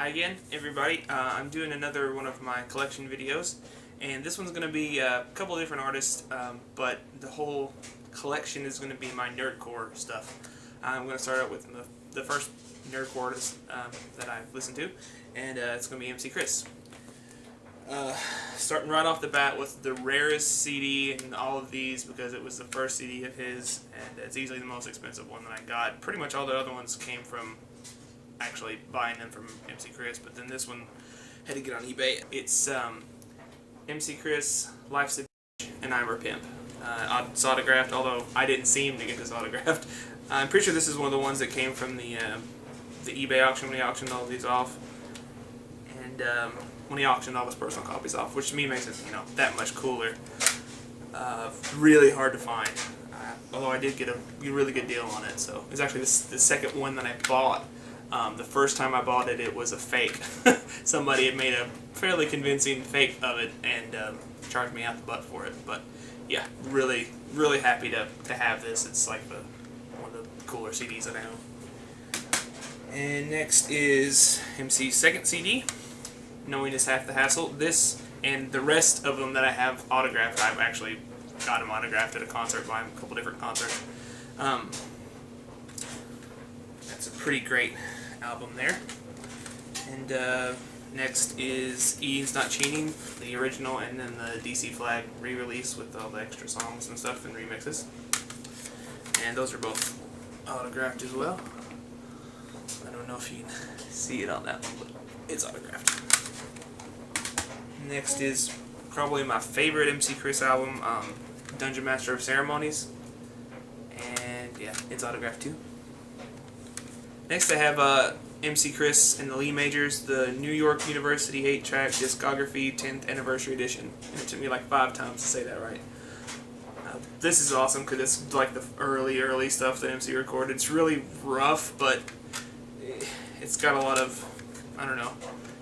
Hi again, everybody. I'm doing another one of my collection videos, and this one's going to be a couple of different artists, but the whole collection is going to be my nerdcore stuff. I'm going to start out with the first nerdcore artist that I've listened to, and it's going to be MC Chris. Starting right off the bat with the rarest CD in all of these because it was the first CD of his, and it's easily the most expensive one that I got. Pretty much all the other ones came from actually buying them from MC Chris, but then this one had to get on eBay. It's MC Chris, Life's a Bitch, and I'm Her Pimp. It's autographed, although I didn't see him to get this autographed. I'm pretty sure this is one of the ones that came from the eBay auction when he auctioned all these off, and when he auctioned all his personal copies off, which to me makes it that much cooler. Really hard to find, although I did get a really good deal on it. So it's actually the second one that I bought. The first time I bought it, it was a fake. Somebody had made a fairly convincing fake of it and charged me out the butt for it. But yeah, really, really happy to have this. It's like one of the cooler CDs that I own. And next is MC's second CD, Knowing Is Half the Hassle. This and the rest of them that I have autographed, I've actually got them autographed at a concert by a couple different concerts. That's a pretty great album there. And next is Eating's Not Cheating, the original, and then the DC Flag re-release with all the extra songs and stuff and remixes. And those are both autographed as well. I don't know if you can see it on that one, but it's autographed. Next is probably my favorite MC Chris album, Dungeon Master of Ceremonies. And yeah, it's autographed too. Next I have MC Chris and the Lee Majors, the New York University 8-track discography 10th anniversary edition. And it took me like 5 times to say that right. This is awesome because it's like the early stuff that MC recorded. It's really rough, but it's got a lot of, I don't know,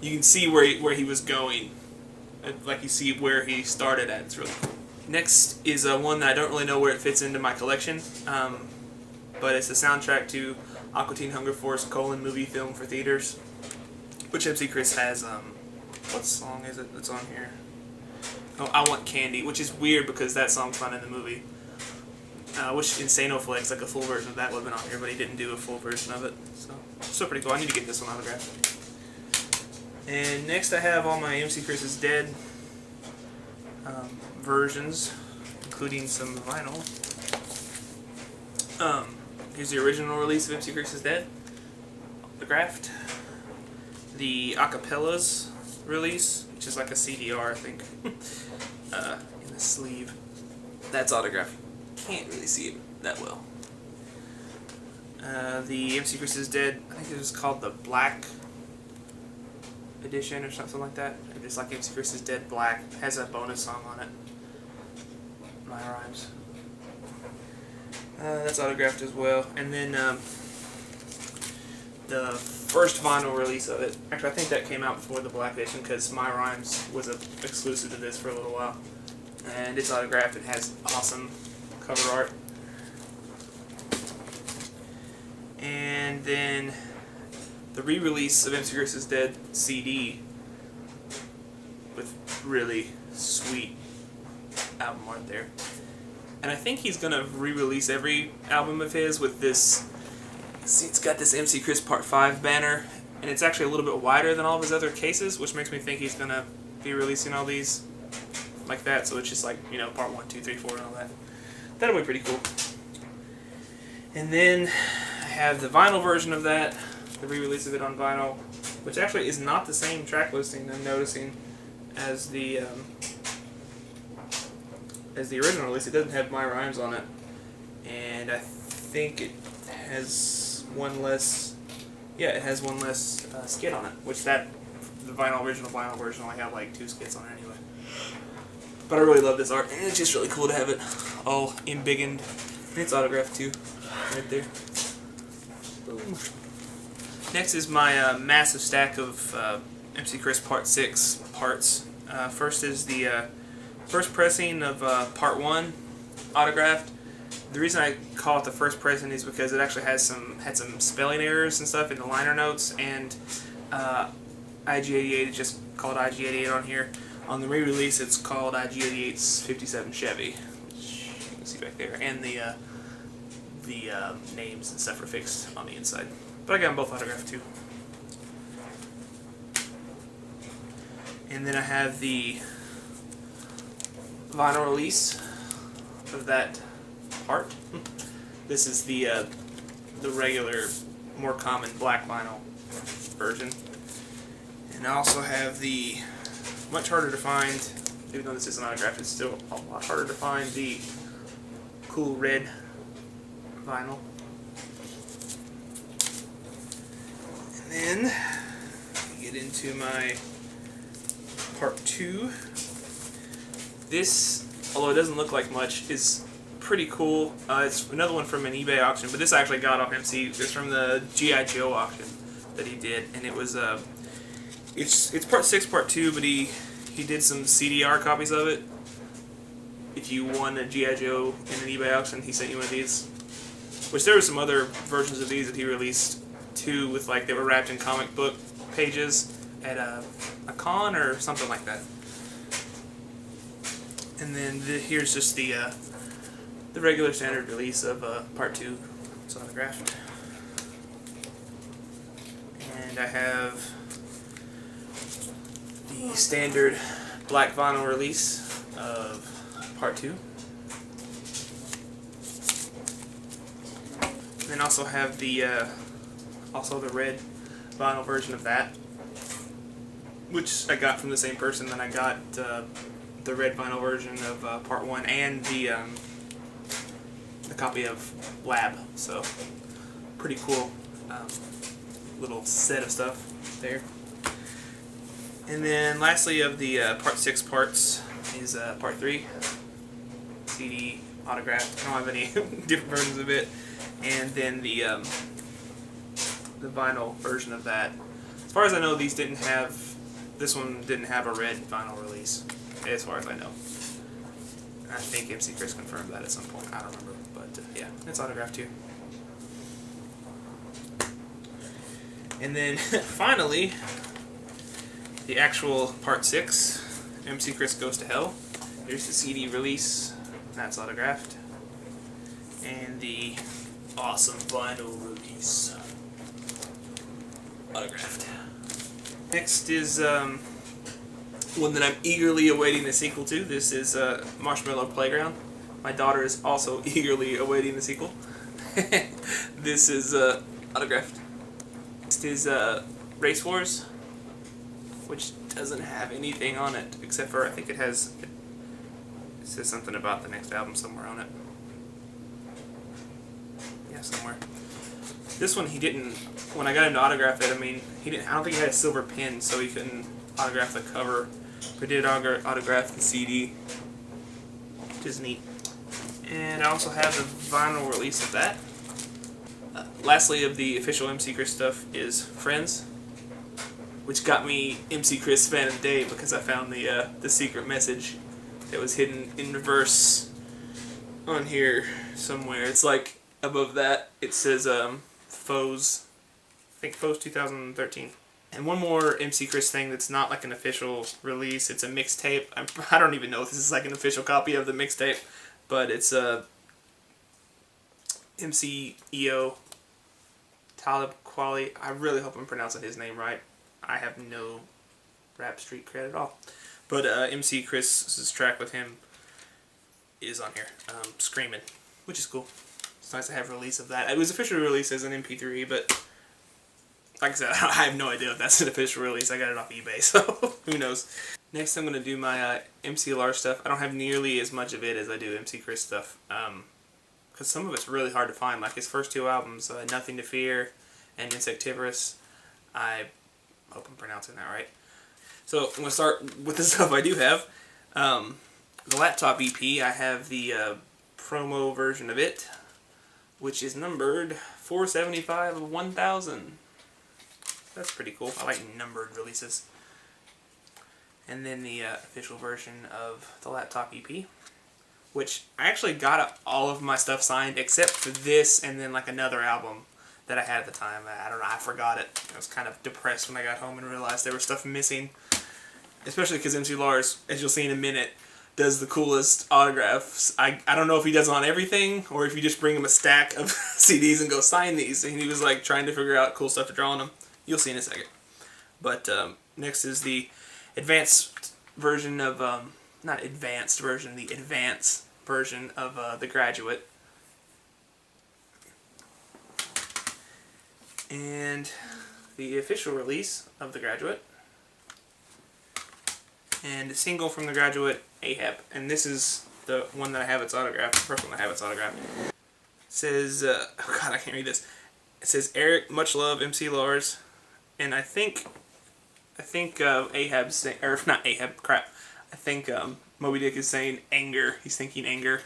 you can see where he was going. Like you see where he started at. It's really cool. Next is one that I don't really know where it fits into my collection, but it's the soundtrack to Aqua Teen Hunger Force: movie film for theaters, which MC Chris has. What song is it that's on here? Oh, I Want Candy, which is weird because that song's not in the movie. I wish Insano Flex, like a full version of that, would have been on here, but he didn't do a full version of it. So still pretty cool. I need to get this one autographed. And next I have all my MC Chris is Dead versions, including some vinyl. Here's the original release of MC Chris is Dead, autographed. The Acapellas release, which is like a CDR, I think, in the sleeve. That's autographed. Can't really see it that well. The MC Chris is Dead, I think it was called the Black edition or something like that. It's like MC Chris is Dead Black. It has a bonus song on it. My Rhymes. That's autographed as well. And then the first vinyl release of it. Actually, I think that came out before the Black edition because My Rhymes was exclusive to this for a little while. And it's autographed. It has awesome cover art. And then the re-release of MC Chris is Dead CD with really sweet album art there. And I think he's going to re-release every album of his with this. See, it's got this MC Chris Part 5 banner, and it's actually a little bit wider than all of his other cases, which makes me think he's going to be releasing all these like that, so it's just like, Part 1, 2, 3, 4, and all that. That'll be pretty cool. And then I have the vinyl version of that, the re-release of it on vinyl, which actually is not the same track listing I'm noticing as the original release. It doesn't have My Rhymes on it, and I think it has one less. Yeah, it has one less skit on it, which the original vinyl version only had like 2 skits on it anyway. But I really love this art, and it's just really cool to have it all embiggened. And it's autographed too, right there. Boom. Next is my massive stack of MC Chris Part 6 parts. First is the first pressing of Part 1, autographed. The reason I call it the first pressing is because it actually had some spelling errors and stuff in the liner notes, and IG-88 is just called IG-88 on here. On the re-release, it's called IG-88's 57 Chevy, which you can see back there, and the names and stuff are fixed on the inside. But I got them both autographed too. And then I have the vinyl release of that part. This is the regular, more common black vinyl version. And I also have the much harder to find, even though this isn't autographed, it's still a lot harder to find, the cool red vinyl. And then get into my part 2. This, although it doesn't look like much, is pretty cool. It's another one from an eBay auction, but this I actually got off MC. It's from the G.I. Joe auction that he did, and it was it's part 6, part 2, but he did some CDR copies of it. If you won a G.I. Joe in an eBay auction, he sent you one of these. Which there were some other versions of these that he released too, with like they were wrapped in comic book pages at a con or something like that. And then here's just the regular standard release of part 2. It's autographed. And I have the standard black vinyl release of part 2. And then also have the red vinyl version of that, which I got from the same person that I got the red vinyl version of part 1 and the copy of Lab. So pretty cool little set of stuff there. And then lastly of the part 6 parts is part 3 CD autographed. I don't have any different versions of it. And then the vinyl version of that. As far as I know, this one didn't have a red vinyl release, as far as I know. I think MC Chris confirmed that at some point. I don't remember, but yeah, it's autographed too. And then finally, the actual part 6, MC Chris Goes to Hell. Here's the CD release. That's autographed. And the awesome vinyl release. Autographed. Next is one that I'm eagerly awaiting the sequel to. This is Marshmallow Playground. My daughter is also eagerly awaiting the sequel. This is autographed. Next is Race Wars, which doesn't have anything on it except for, I think it says something about the next album somewhere on it. Yeah, somewhere. This one he didn't. When I got him to autograph it, I mean, he didn't. I don't think he had a silver pin, so he couldn't autograph the cover. But he did autograph the CD, which is neat. And I also have the vinyl release of that. Lastly, of the official MC Chris stuff is Friends, which got me MC Chris Fan of the Day because I found the secret message that was hidden in reverse on here somewhere. It's like above that. It says Foes. I think Foes 2013. And one more MC Chris thing that's not like an official release. It's a mixtape. I don't even know if this is like an official copy of the mixtape, but it's MC EO Talib Kweli. I really hope I'm pronouncing his name right. I have no rap street cred at all. But MC Chris's track with him is on here, Screamin', which is cool. It's nice to have a release of that. It was officially released as an MP3, but like I said, I have no idea if that's an official release. I got it off eBay, so who knows. Next I'm going to do my MC Lars stuff. I don't have nearly as much of it as I do MC Chris stuff, because some of it's really hard to find. Like his first 2 albums, Nothing to Fear and Insectivorous. I hope I'm pronouncing that right. So I'm going to start with the stuff I do have. The Laptop EP, I have the promo version of it, which is numbered 475 of 1000. That's pretty cool. I like numbered releases. And then the official version of the Laptop EP, which I actually got all of my stuff signed except for this and then like another album that I had at the time. I don't know, I forgot it. I was kind of depressed when I got home and realized there was stuff missing. Especially because MC Lars, as you'll see in a minute, does the coolest autographs. I don't know if he does it on everything, or if you just bring him a stack of CDs and go sign these. And he was like trying to figure out cool stuff to draw on them. You'll see in a second. But next is the advanced version of, not advanced version, the advanced version of The Graduate. And the official release of The Graduate. And a single from The Graduate, Ahab. And this is the one that I have its autograph, the first one I have its autograph. It says, oh god, I can't read this. It says, Eric, much love, MC Lars. And I think Ahab's saying, or not Ahab, crap. I think Moby Dick is saying anger. He's thinking anger.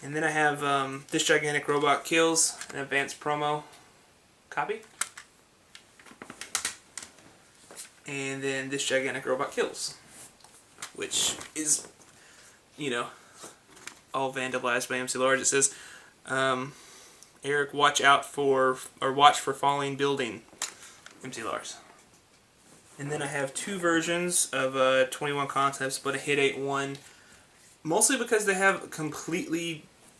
And then I have This Gigantic Robot Kills, an advanced promo copy. And then This Gigantic Robot Kills, which is, you know, all vandalized by MC Lars. It says, Eric, watch for falling building, MC Lars. And then I have two versions of 21 Concepts, but a Hit 8-1, mostly because they have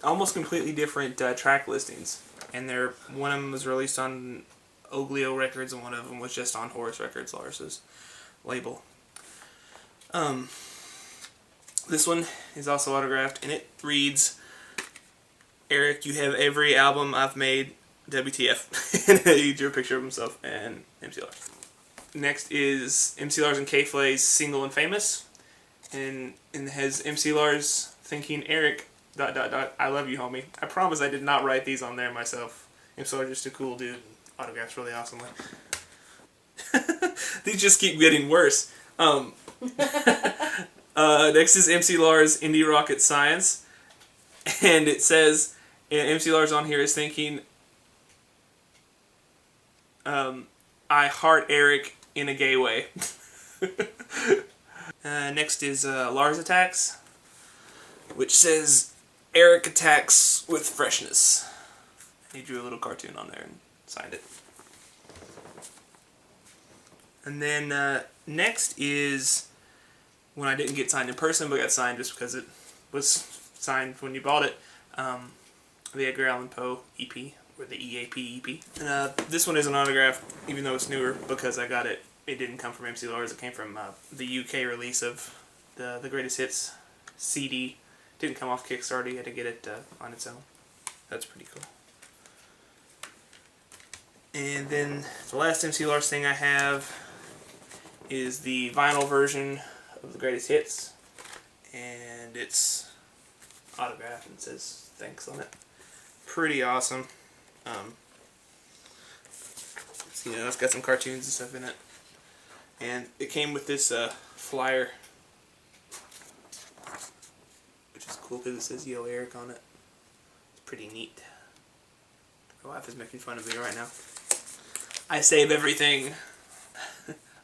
almost completely different track listings. And one of them was released on Oglio Records, and one of them was just on Horus Records, Lars's label. This one is also autographed, and it reads, Eric, you have every album I've made, WTF. And he drew a picture of himself and MC Lars. Next is MC Lars and K-Flay's Single and Famous, and it has MC Lars thinking, Eric, ... I love you, homie. I promise I did not write these on there myself. MC Lars is just a cool dude. Autographs really awesomely. These just keep getting worse. Next is MC Lars Indie Rocket Science, and it says, MC Lars on here is thinking, I heart Eric in a gay way. Next is Lars Attacks, which says, Eric attacks with freshness. He drew a little cartoon on there and signed it. And then next is when I didn't get signed in person, but got signed just because it was signed when you bought it. The Edgar Allan Poe EP, or the EAP EP. And this one is an autograph, even though it's newer, because I got it. It didn't come from MC Lars. It came from the UK release of the Greatest Hits CD. Didn't come off Kickstarter. You had to get it on its own. That's pretty cool. And then the last MC Lars thing I have is the vinyl version of the Greatest Hits, and it's autographed and says thanks on it. Pretty awesome. You know, it's got some cartoons and stuff in it, and it came with this flyer, which is cool because it says Yo Eric on it. It's pretty neat. My wife is making fun of me right now. I save everything.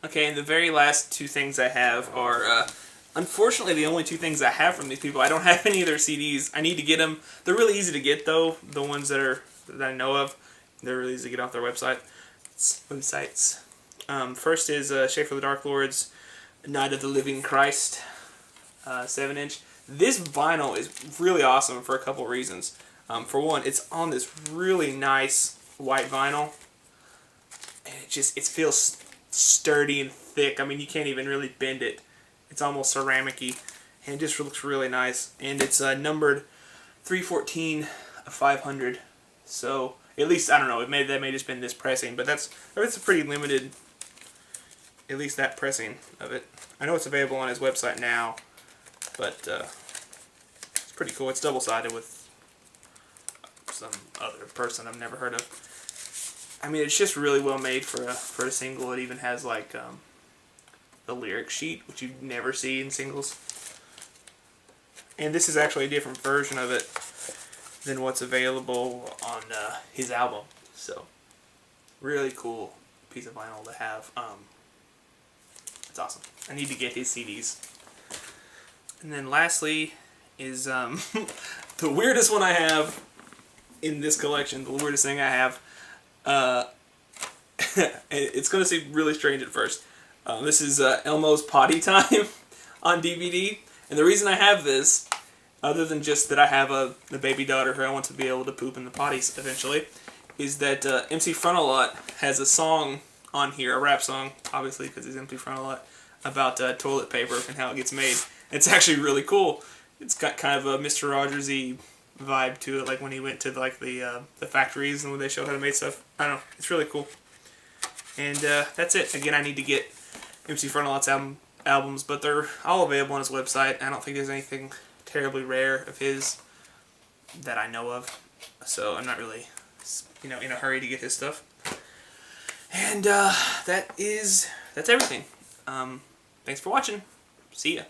Okay, and the very last two things I have are, unfortunately, the only two things I have from these people. I don't have any of their CDs. I need to get them. They're really easy to get, though. The ones that I know of, they're really easy to get off their websites. First is Schaefer the Dark Lord's Night of the Living Christ 7-inch. This vinyl is really awesome for a couple reasons. For one, it's on this really nice white vinyl, and it feels sturdy and thick. I mean, you can't even really bend it. It's almost ceramic-y, and it just looks really nice. And it's numbered 314 of 500. So at least, I don't know, that may just been this pressing, but it's a pretty limited, at least that pressing of it. I know it's available on his website now, but it's pretty cool. It's double-sided with some other person I've never heard of. I mean, it's just really well made for a single. It even has like the lyric sheet, which you never see in singles. And this is actually a different version of it than what's available on his album. So, really cool piece of vinyl to have. It's awesome. I need to get his CDs. And then lastly is the weirdest one I have. in this collection, the weirdest thing I have. It's going to seem really strange at first. This is Elmo's Potty Time on DVD. And the reason I have this, other than just that I have a baby daughter who I want to be able to poop in the potties eventually, is that MC Frontalot has a song on here, a rap song, obviously because he's MC Frontalot, about toilet paper and how it gets made. It's actually really cool. It's got kind of a Mr. Rogers-y vibe to it, like when he went to like the factories and when they show how to make stuff. I don't know, it's really cool. And that's it. Again, I need to get MC Frontalot's albums, but they're all available on his website. I don't think there's anything terribly rare of his that I know of, so I'm not really, in a hurry to get his stuff. And that's everything. Thanks for watching. See ya.